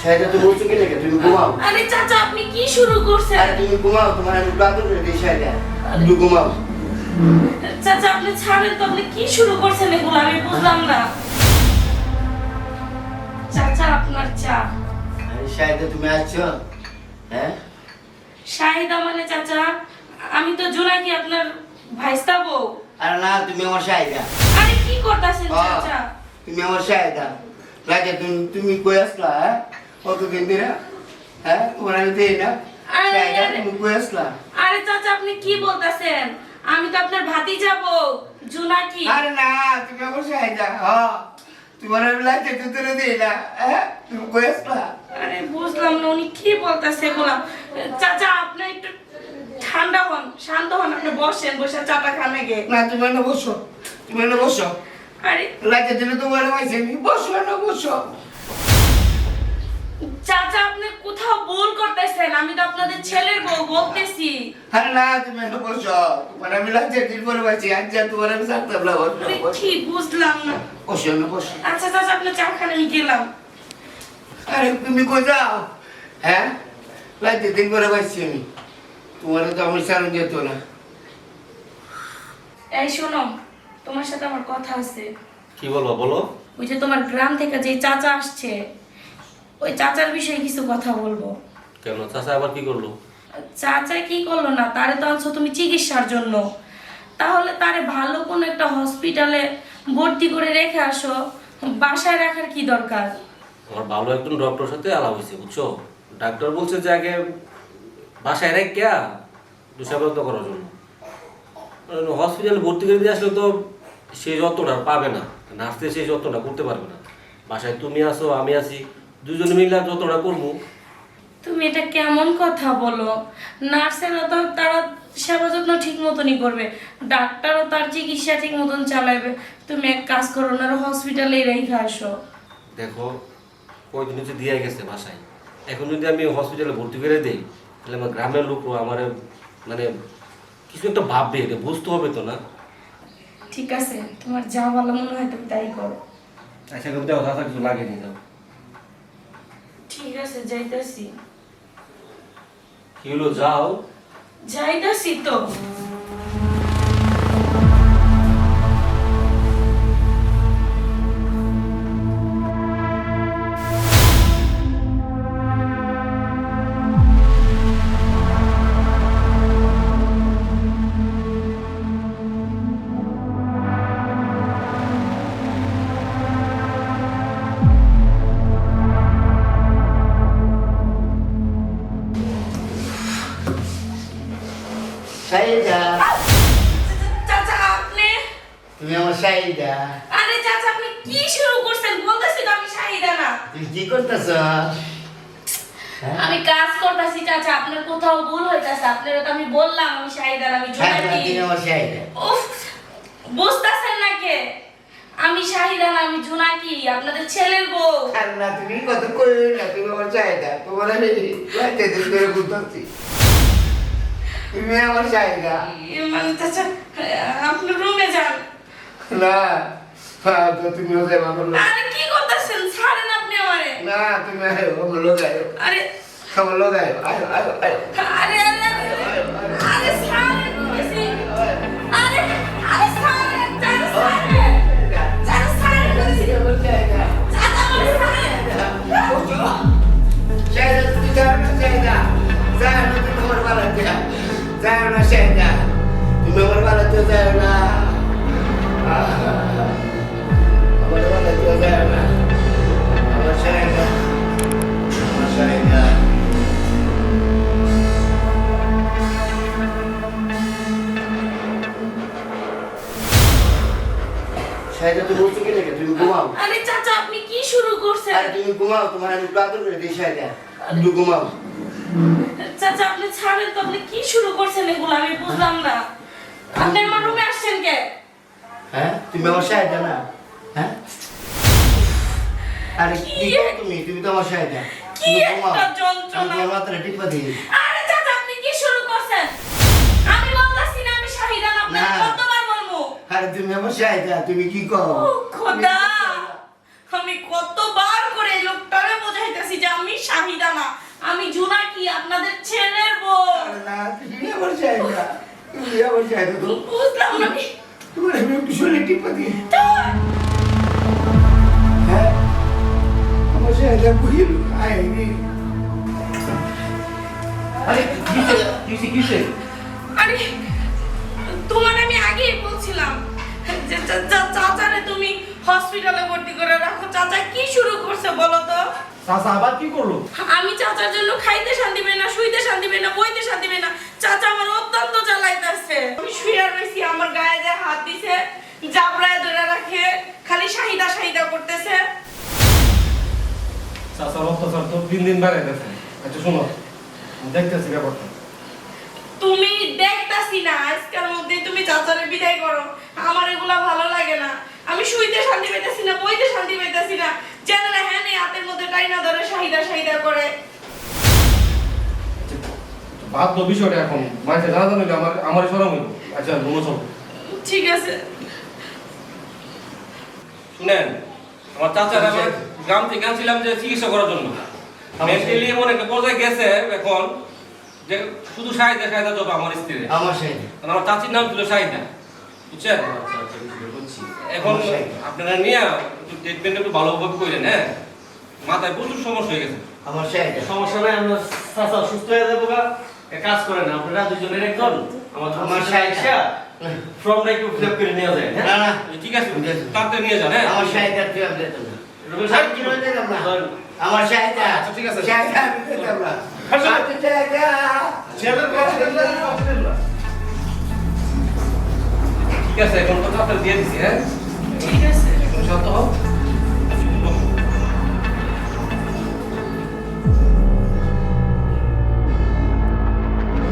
শাহিদা তুমি বলছো কি নাকি তুমি ঘুমাও। আরে চাচা আপনি কি শুরু করছেন? আরে তুমি ঘুমাও, তোমার আমি বাদর করে দিই শাহিদা, তুমি ঘুমাও। চাচা আপনি ছাড়েন তো, আপনি কি শুরু করছেন এগুলো আমি বুঝলাম না। চাচা আপনার চা। আরে শাহিদা তুমি আসছো? হ্যাঁ শাহিদা মানে চাচা আমি তো জোনাকি আপনার ভাইস্তা বউ। আরে না তুমি আমার শাহিদা। আরে কি করতেছেন চাচা? তুমি আমার শাহিদা লাগে। তুমি কই আসলা? হ্যাঁ কতদিন ধরে? হ্যাঁ তোমার আমি দেই না শাহিদা, তুমি কই আসলা? আরে চাচা আপনি কি বলতেছেন? আমি তো আপনার ভাতিজা বউ জোনাকি। আরে না তুমি আমার শাহিদা। হ্যাঁ তোমার আমি লাগে তুই দেই না। হ্যাঁ তুমি কই আসলা? আরে বুঝলাম না উনি কি বলতেছে এগুলো। চাচা আপনি একটু ঠান্ডা হন, শান্ত হন, আপনি বসেন, বসে চাটা খান আগে। না তুমি এনে বসো, তুমি এনে বসো। আরে লাগে দিলে তোমার পাইছি বসো না বসো। চাচা আপনি কোথাও ভুল করতেছেন, আমি তো আপনাদের ছেলের বউ বলতেছি। আরে না তুমি এনে বসো, তোমার আমি লাগে দিল পরে পাইছি আজ যা তোমার আমি সাথে বলা আরে কি বুঝলাম না। বসো না বসো। আচ্ছা চাচা আপনি চা খান, আমি গেলাম। আরে তুমি কই যাও? হ্যাঁ লাগে দিন পরে পাইছি আমি, তোমার তো আমার সারণ যেত না। এই শোনো, তোমার সাথে আমার কথা আছে। কি বলবো বলো? ওই যে তোমার গ্রাম থেকে যে চাচা আসছে, ওই চাচার বিষয়ে কিছু কথা বলবো। কেন চাচা আবার কি করলো? চাচা কি করলো না, তারে তো আনছো তুমি চিকিৎসার জন্য, তাহলে তারে ভালো কোনো একটা হসপিটালে ভর্তি করে রেখে আসো, বাসায় রাখার কি দরকার? আমার ভালো একজন ডক্টরের সাথে আলাপ হয়েছে বুঝছো। ডাক্তার বলছে যে আগে বাসায় রেখে দুঃসাব্যস্ত করার জন্য। হসপিটালে ভর্তি করে দিয়ে আসলে তো সেই যত্নটা পাবে না, নার্সে সেই যত্নটা করতে পারবে না। বাসায় তুমি আসো আমি আছি, দুজনে মিলে যত্নটা করবো। তুমি এটা কেমন কথা বলো? নার্সেরা তো তারা সেবা যত্ন ঠিক মতনই করবে, ডাক্তারও তার চিকিৎসা ঠিক মতন চালাবে। তুমি এক কাজ করো না, হসপিটালেই রেখে আসো। দেখো কয়দিন হচ্ছে দিয়ে গেছে বাসায়, এখন যদি আমি হসপিটালে ভর্তি করে দিই তাহলে আমার গ্রামের লোকও আমার মানে কিছু একটা ভাববে, এটা বুঝতে হবে তো না। ঠিক আছে, তোমার যা ভালো মনে হয় তুমি তাই করো। আচ্ছা কিন্তু দেখো চাচা কিছু লাগে নি দাও। ঠিক আছে যাইতাছি। কি হলো যাও? যাইতাছি তো। শাহিদা চাচা আপনি? তুমি আমার শাহিদা। আরে চাচা আপনি কি শুরু করছেন? বলতেছি তো আমি শাহিদা না। তুমি কি করতেছ? আমি কাজ করতেছি চাচা, আপনার কোথাও ভুল হইতাছে। আপনারা তো আমি বললাম আমি শাহিদা না, আমি জোনাকি। তুমি আমার শাহিদা। উফ, বুঝতাছেন না কে? আমি শাহিদা না, আমি জোনাকি, আপনাদের ছেলের বউ। আর না তুমি কত কই না, তুমি আমার শাহিদা, তোমার আমি লাগে দিন করে বুঝতেছি তুমি আমার শাহিদা। মানে চাচা আপনি রুমে যান। না তো তুমি ওদের আমার লোক। আরে কি করতেছেন? ছাড়েন আপনি আমারে। না তুমি আমার লোক আয়ো, আরে আমার লোক আয়ো, আয়ো আয়ো আয়ো। আরে আরে আরে ছাড়েন বলছি। আরে আরে ছাড়েন, চাচা ছাড়েন, চাচা ছাড়েন বলছি। চাচা আমারে ছাড়েন। শাহিদা তুমি যাও না, শাহিদা যাও না, তুমি আমার বাড়াতে যাও না, শাহিদা তুমি আমার বাড়াতে যাও না, আমার বাড়াতে যাও না, আমার শাহিদা, আমার শাহিদা। শাহিদা তুমি বলছো কি নাকি তুমি ঘুমাও। আরে চাচা আপনি কি শুরু করছেন? আরে তুমি ঘুমাও, তোমার আমি বাদর করে দিই শাহিদা, তুমি ঘুমাও। চাচা আপনি ছাড়েন তো, আপনি কি শুরু করছেন এগুলো আমি বুঝলাম না। আপনি আমার রুমে আসছেন কে? হ্যাঁ তুমি আমার শাহিদা না? হ্যাঁ আরে কি করো তুমি? তুমি তো আমার শাহিদা, কি তুমি ঘুমাও। একটা যন্ত্রণা। আমি তোমার মাথায় টিপা দিই। আরে চাচা আপনি কি শুরু করছেন? আমি বলতাছি না আমি শাহিদা না, আপনি না। কতবার বলবো? আরে তুমি আমার শাহিদা, তুমি কি করো? ও খোদা, আমি কতবার করে এই লোকটারে বোঝাইতেছি যে যে আমি শাহিদা না, আমি জোনাকি, আপনাদের ছেলের বউ। না তুমি আমার চাহিদা, তুমি আমার চাহিদা তো বুঝলাম না আমি। তোমার আমি একটু শরীরে টিপা দিই। তা- হ্যাঁ আমার চাহিদা বুঝিল আয় রে। আরে কিসে আরে তোমার আমি আগেই বলছিলাম যে চাচারে তুমি হসপিটালে ভর্তি করে রাখো। চাচা কি শুরু করছে বলো তো? চাচা আবার কি করলো? আমি চাচার জন্য খাইতে শান্তি পাই না, শুইতে শান্তি পাই না, বইতে শান্তি পাই না। চাচা আমার অত্যন্ত জ্বালাইতেছে। আমি শুয়ে রয়েছি, আমার গায়ে গায়ে হাত দিছে, জাবরায় ধরে রাখে, খালি শাহিদা শাহিদা করতেছে। চাচার অত্যাচার তো দিন দিন বেড়ে গেছে। আচ্ছা শোনো, দেখতেছি ব্যাপারটা। তুমি দেখতাছি না, আজকের মধ্যে তুমি চাচারে বিদায় করো। আমার এগুলা ভালো লাগে না। আমি শুইতে শান্তি পাইতেছি না, বইতে শান্তি পাইতেছি না। জানে না হ্যাঁ নেই হাতের মধ্যে টাইনা ধরে শাহিদা শাহিদা করে। বাদ তো বিষয়টা এখন মাঝে জানা জানিলে আমার সরম হইল। আচ্ছা রুমে চল। ঠিক আছে। শুনেন, আমার চাচার আমি গ্রাম থেকে আনছিলাম যে চিকিৎসা করার জন্য। মেন্টালি এমন একটা পর্যায়ে গেছে এখন যে শুধু শাহিদা শাহিদা যত আমার স্ত্রী। আমার চাহিদা কারণ আমার চাচির নাম ছিল শাহিদা, বুঝছেন? এখন আপনারা নিয়ে ট্রিটমেন্ট একটু ভালোভাবে করেন। হ্যাঁ, মাথায় প্রচুর সমস্যা হয়ে গেছে। আমার চাহিদা সমস্যা নাই, আমরা চাচা সুস্থ হয়ে যাবো গা। এক কাজ করেন, আপনারা দুজনের একজন আমার সাইডটা ফর্মটা একটু ফিল আপ করে নিয়ে যায়। না না ঠিক আছে, তাড়াতাড়ি নিয়ে যান। হ্যাঁ, আমার চাহিদা তুই আমি দিতাম না। রবিন আর সাহেব কি বলতে দিতাম না। আমার চাহিদা আচ্ছা, ঠিক আছে। চাহিদা আমি দিতাম না। আমার চাহিদা ঠিক আছে, এখন তো তাড়াতাড়ি দিয়ে দিছি। হ্যাঁ, ঠিক আছে। এখন শান্ত হও।